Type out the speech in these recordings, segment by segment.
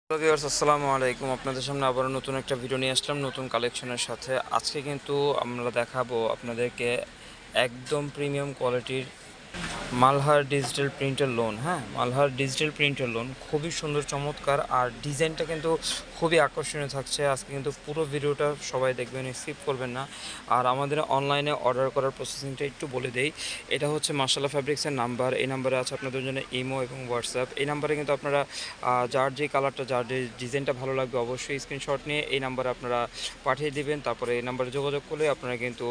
Hello viewers, আসসালামু আলাইকুম। আপনাদের সামনে আবারও নতুন একটা ভিডিও নিয়ে আসলাম নতুন কালেকশনের সাথে। আজকে কিন্তু আমরা দেখাবো আপনাদেরকে একদম প্রিমিয়াম কোয়ালিটির মালহার ডিজিটাল প্রিন্টের লোন। হ্যাঁ, মালহার ডিজিটাল প্রিন্টের লোন খুবই সুন্দর, চমৎকার, আর ডিজাইনটা কিন্তু খুবই আকর্ষণীয় থাকছে। আজকে কিন্তু পুরো ভিডিওটা সবাই দেখবেন, স্কিপ করবেন না। আর আমাদের অনলাইনে অর্ডার করার প্রসেসিংটা একটু বলে দেই। এটা হচ্ছে মাশাআল্লাহ ফ্যাব্রিক্সের নাম্বার। এই নাম্বারে আছে আপনাদের জন্য ইমো এবং হোয়াটসঅ্যাপ। এই নাম্বারে কিন্তু আপনারা যার যে কালারটা, যার যে ডিজাইনটা ভালো লাগবে অবশ্যই স্ক্রিনশট নিয়ে এই নাম্বারে আপনারা পাঠিয়ে দিবেন। তারপরে এই নাম্বারে যোগাযোগ করলে আপনারা কিন্তু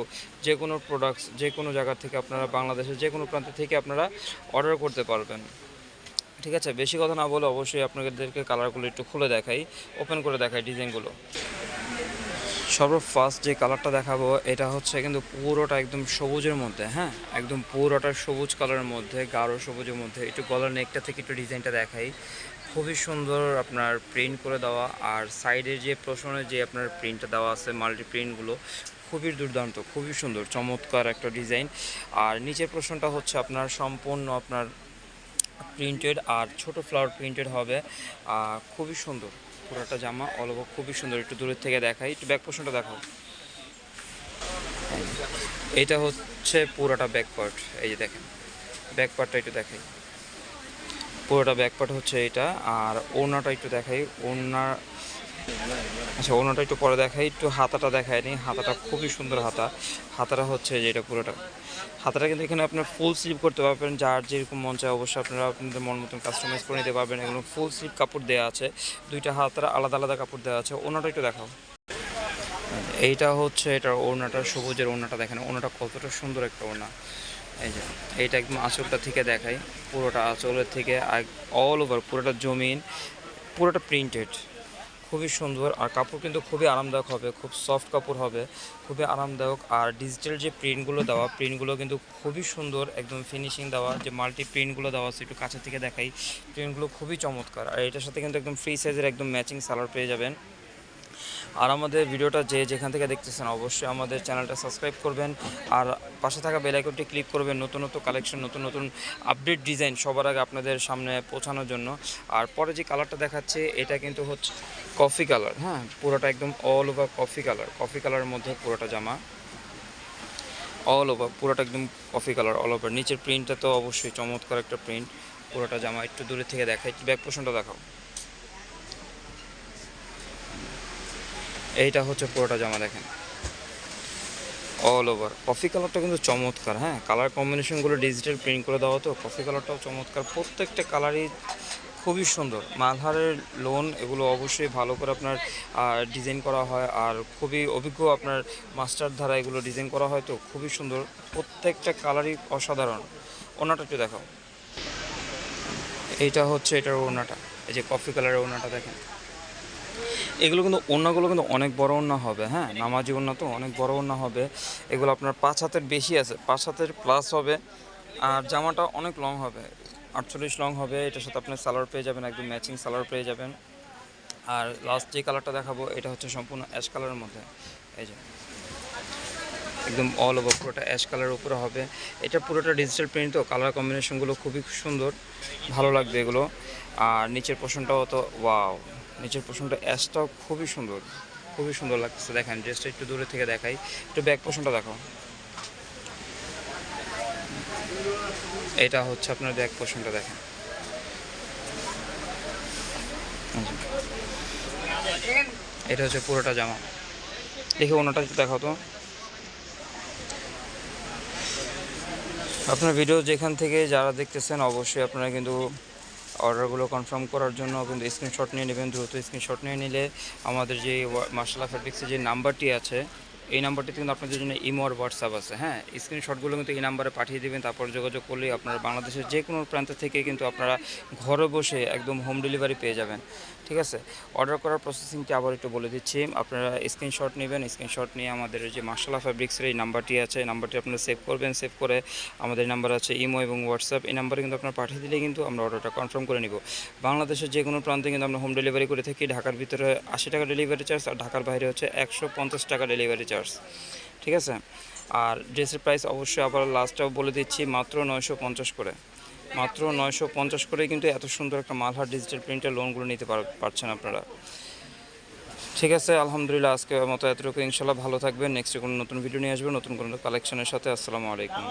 যে কোনো প্রোডাক্টস যে কোনো জায়গা থেকে আপনারা বাংলাদেশের যে কোনো প্রান্ত থেকে আপনারা অর্ডার করতে পারবেন। ঠিক আছে, বেশি কথা না বলে অবশ্যই আপনাদেরকে কালারগুলো একটু খুলে দেখাই, ওপেন করে দেখাই ডিজাইনগুলো। ফার্স্ট যে কালারটা দেখাবো এটা হচ্ছে কিন্তু পুরোটা একদম সবুজের মধ্যে। হ্যাঁ, একদম পুরোটা সবুজ কালারের মধ্যে, গাঢ় সবুজের মধ্যে। একটু গলার নেকটা থেকে একটু ডিজাইনটা দেখাই। খুবই সুন্দর আপনার প্রিন্ট করে দেওয়া, আর সাইডের যে প্রশ্নে যে আপনার প্রিন্টটা দেওয়া আছে মাল্টি প্রিন্টগুলো খুবই দুর্দান্ত, খুবই সুন্দর, চমৎকার একটা ডিজাইন। আর নিচের প্রশ্নটা হচ্ছে আপনার সম্পূর্ণ আপনার প্রিন্টেড আর ছোট ফ্লাওয়ার প্রিন্টেড হবে। খুবই সুন্দর পুরোটা জামা, অল ওভার খুবই সুন্দর। একটু দূরের থেকে দেখাই, একটু ব্যাক পোর্শনটা দেখাও। এইটা হচ্ছে পুরোটা ব্যাক পার্ট। এই যে দেখেন ব্যাক পার্টটা একটু দেখাই, পুরোটা ব্যাক পার্ট হচ্ছে এটা। আর ওড়নাটা একটু দেখাই, ওড়না, আচ্ছা ওড়নাটা একটু পরে দেখাই। একটু হাতাটা দেখায়নি, হাতাটা খুবই সুন্দর হাতা। হাতাটা হচ্ছে যে এটা পুরোটা হাতাটা কিন্তু এখানে আপনার ফুল স্লিভ করতে পারবেন, যার যেরকম মন চায় অবশ্যই আপনারা আপনাদের মন মতন কাস্টমাইজ করে নিতে পারবেন। এগুলো ফুল স্লিভ কাপড় দেওয়া আছে, দুইটা হাতার আলাদা আলাদা কাপড় দেওয়া আছে। ওড়নাটা একটু দেখাও। এইটা হচ্ছে এটার ওড়নাটা, সবুজের ওড়নাটা দেখেন, ওড়নাটা কতটা সুন্দর একটা ওড়না। এই যে এইটা একদম আঁচলটা থেকে দেখাই, পুরোটা আঁচলের থেকে অল ওভার পুরোটা জমিন, পুরোটা প্রিন্টেড, খুবই সুন্দর। আর কাপড় কিন্তু খুবই আরামদায়ক হবে, খুব সফট কাপড় হবে, খুবই আরামদায়ক। আর ডিজিটাল যে প্রিন্টগুলো দেওয়া, প্রিন্টগুলো কিন্তু খুবই সুন্দর, একদম ফিনিশিং দেওয়া। যে মাল্টি প্রিন্টগুলো দেওয়া আছে একটু কাছে থেকে দেখাই, প্রিন্টগুলো খুবই চমৎকার। আর এটার সাথে কিন্তু একদম ফ্রি সাইজের একদম ম্যাচিং সালোয়ার পেয়ে যাবেন। আর আমাদের ভিডিওটা যে যেখান থেকে দেখতেছেন অবশ্যই আমাদের চ্যানেলটা সাবস্ক্রাইব করবেন, আর পাশে থাকা বেল আইকনটি ক্লিক করবেন নতুন নতুন কালেকশন, নতুন নতুন আপডেট ডিজাইন সবার আগে আপনাদের সামনে পৌঁছানোর জন্য। আর পরে যে কালারটা দেখাচ্ছে এটা কিন্তু হচ্ছে কফি কালার। হ্যাঁ, পুরোটা একদম all over coffee colour, coffee কালারের মধ্যে পুরোটা জামা, অল ওভার পুরোটা একদম কফি কালার অল ওভার। নিচের প্রিন্টটা তো অবশ্যই চমৎকার একটা প্রিন্ট, পুরোটা জামা। একটু দূরে থেকে দেখাই, ব্যাক পোর্শনটা দেখাও। এইটা হচ্ছে পুরোটা জামা দেখেন, অল ওভার কফি কালারটা কিন্তু চমৎকার। হ্যাঁ, কালার কম্বিনেশনগুলো ডিজিটাল প্রিন্ট করে দেওয়া, তো কফি কালারটাও চমৎকার। প্রত্যেকটা কালারই খুবই সুন্দর। মালহারের লোন এগুলো অবশ্যই ভালো করে আপনার ডিজাইন করা হয়, আর খুবই অভিজ্ঞ আপনার মাস্টার দ্বারা এগুলো ডিজাইন করা হয়, তো খুবই সুন্দর। প্রত্যেকটা কালারই অসাধারণ। ওড়নাটা একটু দেখাও। এইটা হচ্ছে এটার ওড়নাটা, এই যে কফি কালারের ওড়নাটা দেখেন। এগুলো কিন্তু ওড়নাগুলো কিন্তু অনেক বড় ওড়না হবে। হ্যাঁ, নামাজি ওড়না তো অনেক বড় ওড়না হবে। এগুলো আপনার 5 হাতের বেশি আছে, 5 হাতের প্লাস হবে। আর জামাটা অনেক লং হবে, 48 লং হবে। এটার সাথে আপনি সালোয়ার পেয়ে যাবেন, একদম ম্যাচিং সালোয়ার পেয়ে যাবেন। আর লাস্ট যে কালারটা দেখাবো এটা হচ্ছে সম্পূর্ণ অ্যাশ কালারের মধ্যে। এই যে একদম অল ওভার পুরোটা অ্যাশ কালারের উপরে হবে। এটা পুরোটা ডিজিটাল প্রিন্ট, তো কালার কম্বিনেশনগুলো খুবই সুন্দর, ভালো লাগবে এগুলো। আর নিচের পোর্শনটাও তো ওয়াও, নিচের পোর্শনটা অ্যাশটাও খুবই সুন্দর, খুবই সুন্দর লাগতেছে। দেখেন ড্রেসটা একটু দূরে থেকে দেখাই, একটু ব্যাক পোর্শনটা দেখাও। এটা হচ্ছে আপনার ব্যাক পোর্শনটা দেখেন। এটা হচ্ছে পুরোটা জামা। দেখে অন্যটা একটু দেখাও তো। আপনার ভিডিও যেখান থেকে যারা দেখতেছেন অবশ্যই আপনারা কিন্তু অর্ডারগুলো কনফার্ম করার জন্য কিন্তু স্ক্রিনশট নিয়ে নেবেন। দ্রুত স্ক্রিনশট নিয়ে নিলে আমাদের যে মাশাআল্লাহ ফ্যাব্রিক্সের যে নাম্বারটি আছে এই নাম্বারটিতে কিন্তু আপনাদের জন্য ইমো আর হোয়াটসঅ্যাপ আছে। হ্যাঁ, স্ক্রিনশটগুলো কিন্তু এই নাম্বারে পাঠিয়ে দেবেন। তারপর যোগাযোগ করলেই আপনারা বাংলাদেশের যে কোনো প্রান্ত থেকে কিন্তু আপনারা ঘরে বসে একদম হোম ডেলিভারি পেয়ে যাবেন। ঠিক আছে, অর্ডার করার প্রসেসিংটি আবার একটু বলে দিচ্ছি। আপনারা স্ক্রিনশট নেবেন, স্ক্রিনশট নিয়ে আমাদের যে মাশাআল্লাহ ফ্যাব্রিক্সের এই নাম্বারটি আছে, এই নাম্বারটি আপনারা সেভ করবেন। সেভ করে আমাদের নাম্বার আছে ইমো এবং হোয়াটসঅ্যাপ, এই নাম্বারে কিন্তু আপনারা পাঠিয়ে দিলে কিন্তু আমরা অর্ডারটা কনফার্ম করে নিব। বাংলাদেশের যে কোনো প্রান্তে কিন্তু আমরা হোম ডেলিভারি করে থাকি। ঢাকার ভিতরে 80 টাকা ডেলিভারি চার্জ, আর ঢাকার বাইরে হচ্ছে 150 টাকা ডেলিভারি চার্জ। ঠিক আছে, আর ড্রেসের প্রাইস অবশ্যই আবার লাস্টটাও বলে দিচ্ছি, মাত্র 950 করে। মাত্র 950 করেই কিন্তু এত সুন্দর একটা মালহার ডিজিটাল প্রিন্টের লোনগুলো নিতে পারছেন আপনারা। ঠিক আছে, আলহামদুলিল্লাহ আজকের মতো এতটুকু। ইনশাল্লাহ ভালো থাকবেন। নেক্সট কোনো নতুন ভিডিও নিয়ে আসবো নতুন কোনো কালেকশনের সাথে। আসসালামু আলাইকুম।